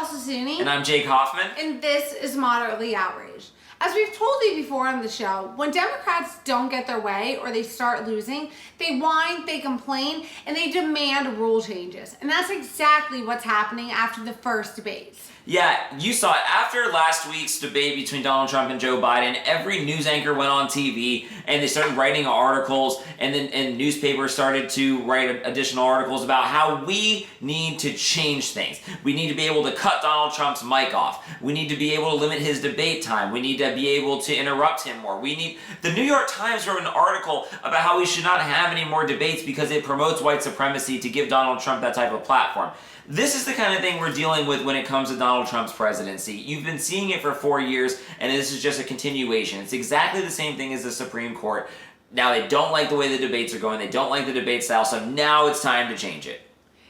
Michelle Sassooni. And I'm Jake Hoffman. And this is Moderately Outraged. As we've told you before on the show, when Democrats don't get their way or they start losing, they whine, they complain, and they demand rule changes. And that's exactly what's happening after the first debates. Yeah, you saw it. After last week's debate between Donald Trump and Joe Biden, every news anchor went on TV and they started writing articles, and newspapers started to write additional articles about how we need to change things. We need to be able to cut Donald Trump's mic off. We need to be able to limit his debate time. We need to be able to interrupt him more. The New York Times wrote an article about how we should not have any more debates because it promotes white supremacy to give Donald Trump that type of platform. This is the kind of thing we're dealing with when it comes to Donald Trump's presidency. You've been seeing it for 4 years, and this is just a continuation. It's exactly the same thing as the Supreme Court. Now they don't like the way the debates are going. They don't like the debate style, so now it's time to change it.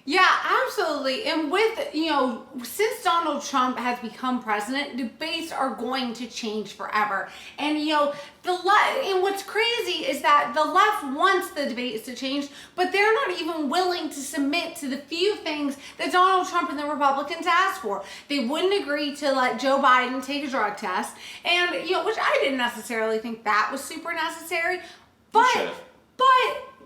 Yeah, absolutely. And since Donald Trump has become president, debates are going to change forever. And, and what's crazy is that the left wants the debates to change, but they're not even willing to submit to the few things that Donald Trump and the Republicans asked for. They wouldn't agree to let Joe Biden take a drug test, and, which I didn't necessarily think that was super necessary, but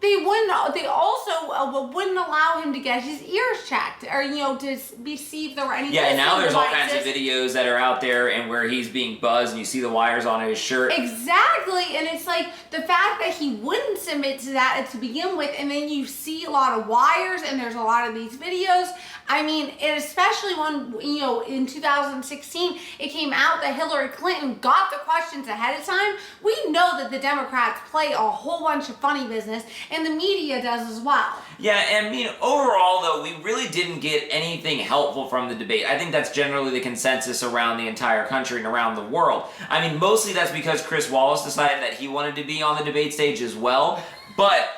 they also wouldn't allow him to get his ears checked or, to see if there were any. Yeah, and now there's all kinds of videos that are out there and where he's being buzzed and you see the wires on his shirt. Exactly, and it's like the fact that he wouldn't submit to that to begin with, and then you see a lot of wires and there's a lot of these videos. I mean, and especially when, in 2016, it came out that Hillary Clinton got the questions ahead of time. We know that the Democrats play a whole bunch of funny business, and the media does as well. Yeah, and overall, though, we really didn't get anything helpful from the debate. I think that's generally the consensus around the entire country and around the world. I mean, mostly that's because Chris Wallace decided that he wanted to be on the debate stage as well. But,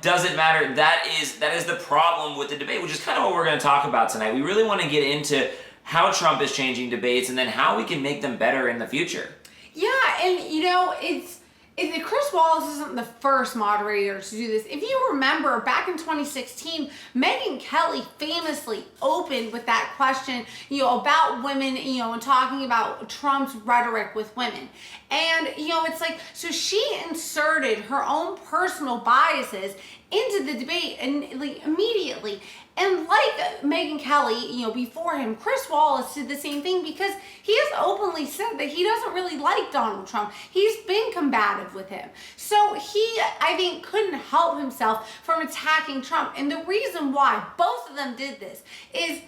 doesn't matter. That is the problem with the debate, which is kind of what we're going to talk about tonight. We really want to get into how Trump is changing debates and then how we can make them better in the future. Yeah, and, Chris Wallace isn't the first moderator to do this. If you remember, back in 2016, Megyn Kelly famously opened with that question, about women, and talking about Trump's rhetoric with women. And, it's like, so she inserted her own personal biases into the debate and immediately. And like Megyn Kelly, before him, Chris Wallace did the same thing because he has openly said that he doesn't really like Donald Trump. He's been combative with him. So he, I think, couldn't help himself from attacking Trump. And the reason why both of them did this is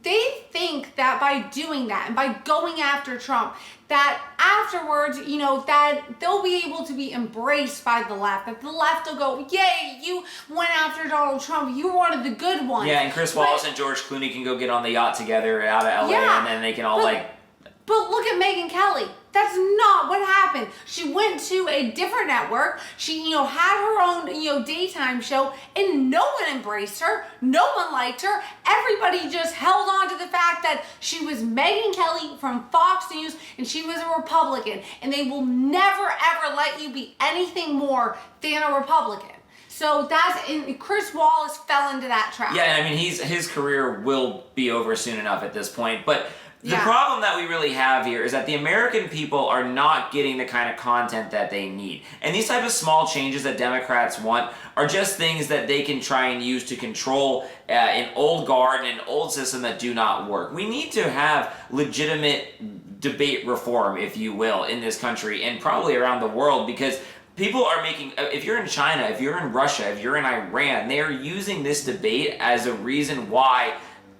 they think that by doing that and by going after Trump, that afterwards, that they'll be able to be embraced by the left. That the left will go, yay, you went after Donald Trump. You were one of the good ones. Yeah, and Chris Wallace and George Clooney can go get on the yacht together out of LA, and then they can all But look at Megyn Kelly. That's not what happened. She went to a different network. She, had her own, daytime show, and no one embraced her. No one liked her. Everybody just held on to the fact that she was Megyn Kelly from Fox News, and she was a Republican. And they will never, ever let you be anything more than a Republican. So Chris Wallace fell into that trap. Yeah, and I mean, his career will be over soon enough at this point, but the problem that we really have here is that the American people are not getting the kind of content that they need. And these type of small changes that Democrats want are just things that they can try and use to control an old guard and an old system that do not work. We need to have legitimate debate reform, if you will, in this country and probably around the world, because people are if you're in China, if you're in Russia, if you're in Iran, they are using this debate as a reason why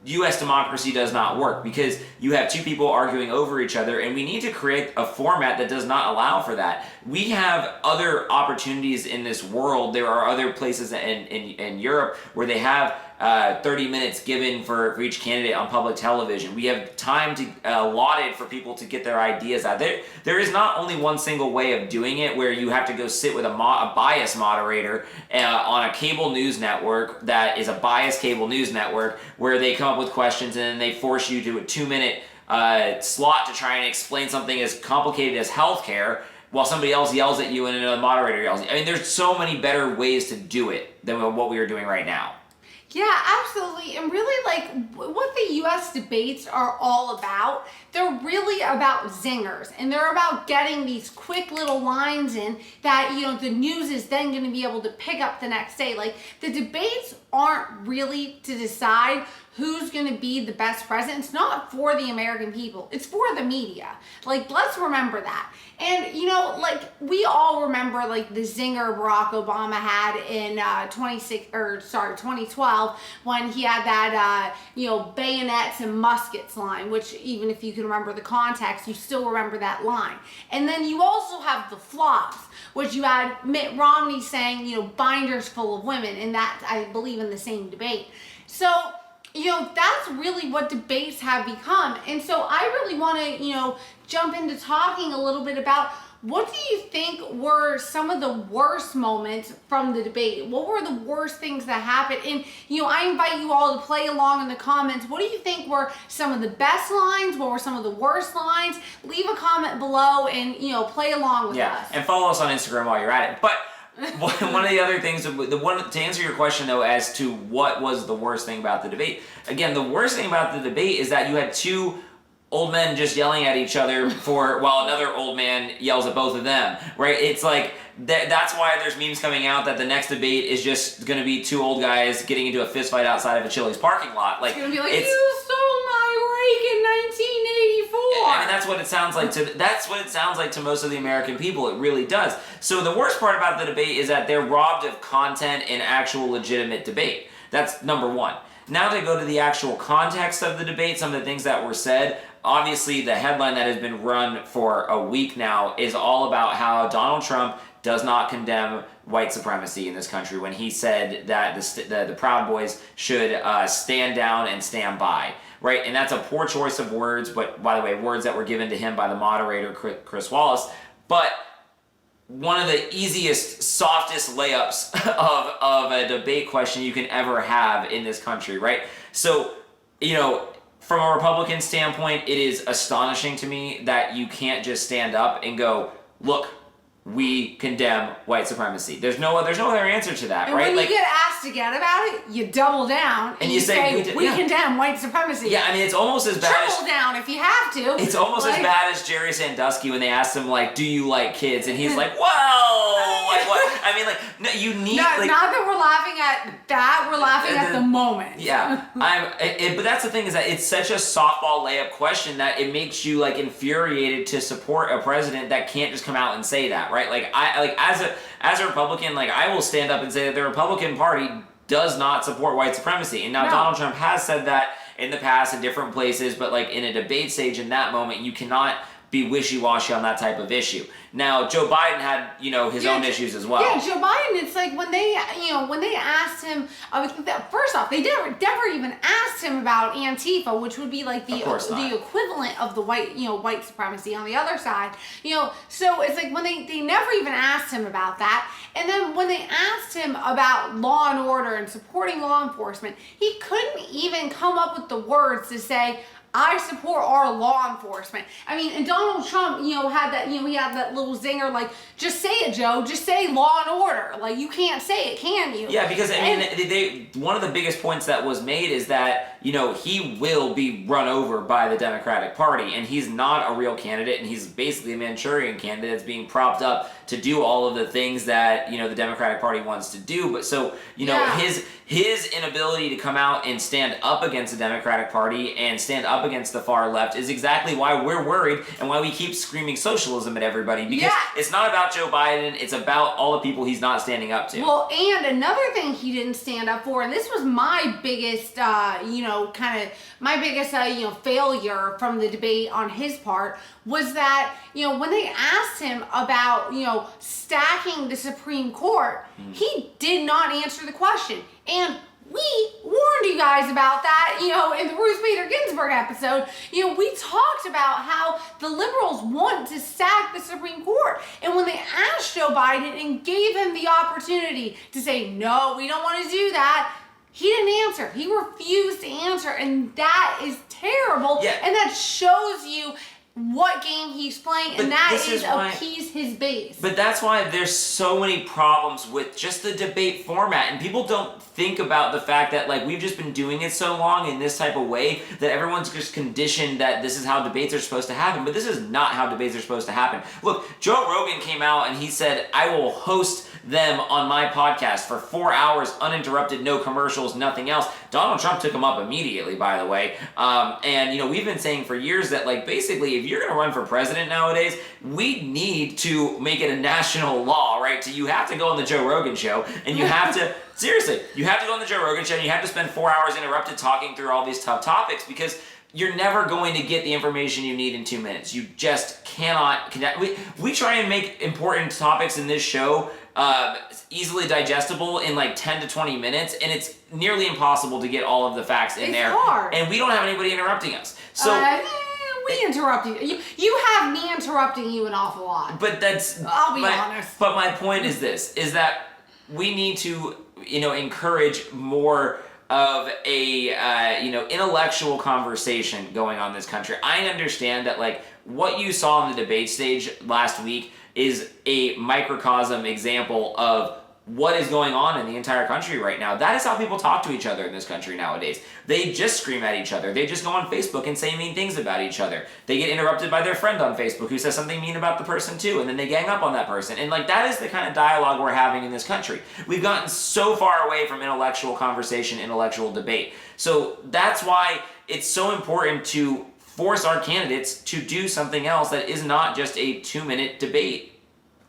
U.S. democracy does not work, because you have two people arguing over each other, and we need to create a format that does not allow for that. We have other opportunities in this world. There are other places in Europe where they have 30 minutes given for each candidate on public television. We have time allotted for people to get their ideas out. There is not only one single way of doing it where you have to go sit with a biased moderator on a cable news network that is a biased cable news network where they come up with questions and then they force you to a 2-minute slot to try and explain something as complicated as healthcare while somebody else yells at you and another moderator yells at you. I mean, there's so many better ways to do it than what we are doing right now. Yeah, absolutely. And really, like, what the U.S. debates are all about, they're really about zingers. And they're about getting these quick little lines in that, the news is then going to be able to pick up the next day. Like, the debates aren't really to decide who's going to be the best president. It's not for the American people. It's for the media. Like, let's remember that. And, we all remember, like, the zinger Barack Obama had in 2012 when he had that, bayonets and muskets line, which even if you can remember the context, you still remember that line. And then you also have the flops, which you had Mitt Romney saying, binders full of women, and that, I believe, in the same debate. So, that's really what debates have become. And so I really want to, jump into talking a little bit about what do you think were some of the worst moments from the debate? What were the worst things that happened? And, I invite you all to play along in the comments. What do you think were some of the best lines? What were some of the worst lines? Leave a comment below and, play along with us. And follow us on Instagram while you're at it. But one of the other things, to answer your question though, as to what was the worst thing about the debate, again, the worst thing about the debate is that you had two old men just yelling at each other while another old man yells at both of them, right? It's like, that's why there's memes coming out that the next debate is just going to be two old guys getting into a fist fight outside of a Chili's parking lot. Like, it's going to be like, you stole my rake in 1984. And that's what it sounds like to most of the American people. It really does. So the worst part about the debate is that they're robbed of content and actual legitimate debate. That's number one. Now to go to the actual context of the debate, some of the things that were said. Obviously, the headline that has been run for a week now is all about how Donald Trump does not condemn white supremacy in this country when he said that the Proud Boys should stand down and stand by, right? And that's a poor choice of words, but by the way, words that were given to him by the moderator, Chris Wallace. But one of the easiest, softest layups of a debate question you can ever have in this country, right? So, from a Republican standpoint, it is astonishing to me that you can't just stand up and go, look, we condemn white supremacy. There's no other answer to that, and right? And when you get asked again about it, you double down and you say we condemn white supremacy. Yeah, I mean, it's almost as bad Triple down if you have to. It's almost as bad as Jerry Sandusky when they asked him, like, do you like kids? And he's like, well, like what? I mean, like, no, you need... not that we're laughing at that, we're laughing at the moment. Yeah, but that's the thing, is that it's such a softball layup question that it makes you, like, infuriated to support a president that can't just come out and say that, right? Like, as a Republican, like, I will stand up and say that the Republican Party does not support white supremacy. And now Donald Trump has said that in the past in different places, but like in a debate stage in that moment, you cannot be wishy-washy on that type of issue. Now, Joe Biden had, his own issues as well. Yeah, Joe Biden, it's like when they asked him, first off, they never even asked him about Antifa, which would be like the equivalent of the white supremacy on the other side. So it's like when they never even asked him about that. And then when they asked him about law and order and supporting law enforcement, he couldn't even come up with the words to say, I support our law enforcement. I mean, and Donald Trump, had that, he had that little zinger, like, just say it, Joe. Just say law and order. Like, you can't say it, can you? Yeah, because, one of the biggest points that was made is that, he will be run over by the Democratic Party, and he's not a real candidate, and he's basically a Manchurian candidate that's being propped up to do all of the things that, the Democratic Party wants to do. But so, his inability to come out and stand up against the Democratic Party and stand up against the far left is exactly why we're worried and why we keep screaming socialism at everybody, because it's not about Joe Biden, it's about all the people he's not standing up to. Well, and another thing he didn't stand up for, and this was my biggest, failure from the debate on his part, was that, when they asked him about, stacking the Supreme Court, he did not answer the question. And we warned you guys about that, in the Ruth Bader Ginsburg episode. We talked about how the liberals want to stack the Supreme Court. And when they asked Joe Biden and gave him the opportunity to say, no, we don't want to do that, he didn't answer. He refused to answer. And that is terrible. Yeah. And that shows you what game he's playing, and that is appease his base. But that's why there's so many problems with just the debate format, and people don't think about the fact that like we've just been doing it so long in this type of way that everyone's just conditioned that this is how debates are supposed to happen, but this is not how debates are supposed to happen. Look, Joe Rogan came out and he said, I will host them on my podcast for 4 hours uninterrupted, no commercials, nothing else. Donald Trump took him up immediately, by the way. And you know, we've been saying for years that like basically if you're going to run for president nowadays, we need to make it a national law, right? So you have to go on the Joe Rogan show and you have to seriously, you have to go on the Joe Rogan show and you have to spend 4 hours interrupted talking through all these tough topics because you're never going to get the information you need in 2 minutes. You just cannot connect. We try and make important topics in this show easily digestible in like 10 to 20 minutes, and it's nearly impossible to get all of the facts in there. It's hard. And we don't have anybody interrupting us. So we interrupt you. You have me interrupting you an awful lot. But that's... I'll be honest. But my point is this, is that we need to, you know, encourage more of a, you know, intellectual conversation going on in this country. I understand that, like, what you saw on the debate stage last week is a microcosm example of what is going on in the entire country right now. That is how people talk to each other in this country nowadays. They just scream at each other. They just go on Facebook and say mean things about each other. They get interrupted by their friend on Facebook who says something mean about the person too, and then they gang up on that person. And like that is the kind of dialogue we're having in this country. We've gotten so far away from intellectual conversation, intellectual debate. So that's why it's so important to force our candidates to do something else that is not just a 2-minute debate.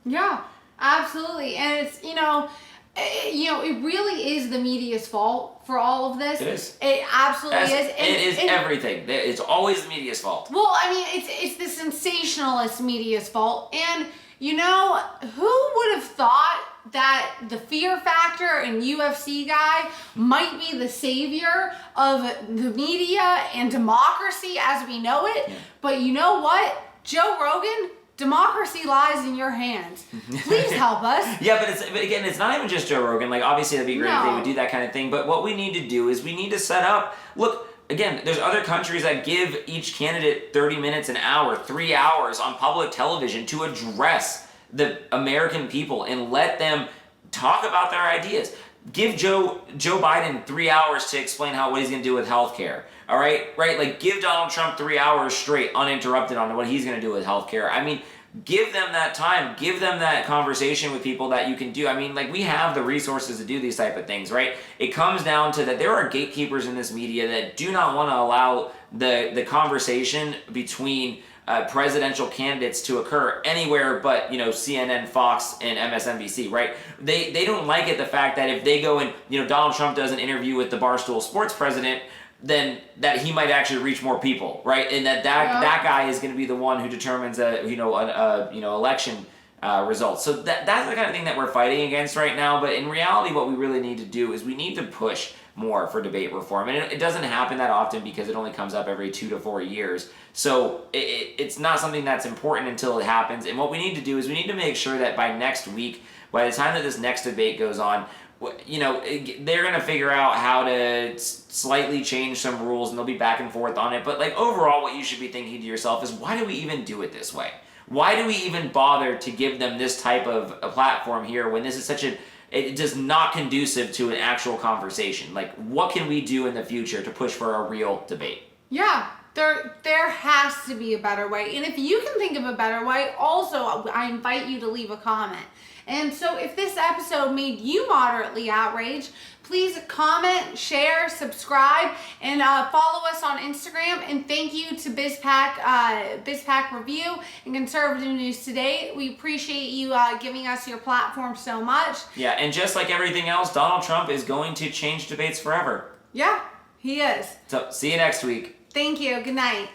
Yeah, absolutely. And it's, you know, it really is the media's fault for all of this. It is. It absolutely is. And it is everything. It's always the media's fault. Well, I mean, it's the sensationalist media's fault. And, you know, who would have thought that the Fear Factor and UFC guy might be the savior of the media and democracy as we know it? Yeah. But you know what? Joe Rogan, democracy lies in your hands. Please help us. Yeah, but again, it's not even just Joe Rogan. Like, obviously, that'd be great if they would do that kind of thing. But what we need to do is we need to set up. Look, again, there's other countries that give each candidate 30 minutes, an hour, 3 hours on public television to address the American people and let them talk about their ideas. Give Joe Biden 3 hours to explain what he's going to do with healthcare. All right? Like, give Donald Trump 3 hours straight, uninterrupted, on what he's going to do with healthcare. I mean, give them that time. Give them that conversation with people that you can do. I mean, like, we have the resources to do these type of things, right? It comes down to that there are gatekeepers in this media that do not want to allow the conversation between presidential candidates to occur anywhere but, you know, CNN, Fox, and MSNBC, right? They don't like it, the fact that if they go and, you know, Donald Trump does an interview with the Barstool Sports president, then that he might actually reach more people, right? And that guy is going to be the one who determines election results. So that's the kind of thing that we're fighting against right now. But in reality, what we really need to do is we need to push more for debate reform. And it doesn't happen that often because it only comes up every 2 to 4 years. So it's not something that's important until it happens. And what we need to do is we need to make sure that by next week, by the time that this next debate goes on, you know, they're going to figure out how to slightly change some rules and they'll be back and forth on it. But like overall, what you should be thinking to yourself is, why do we even do it this way? Why do we even bother to give them this type of a platform here when this is it does not conducive to an actual conversation? Like, what can we do in the future to push for a real debate? Yeah, there has to be a better way. And if you can think of a better way, also, I invite you to leave a comment. And so if this episode made you moderately outraged, please comment, share, subscribe, and follow us on Instagram. And thank you to BizPack Review and Conservative News Today. We appreciate you giving us your platform so much. Yeah, and just like everything else, Donald Trump is going to change debates forever. Yeah, he is. So see you next week. Thank you. Good night.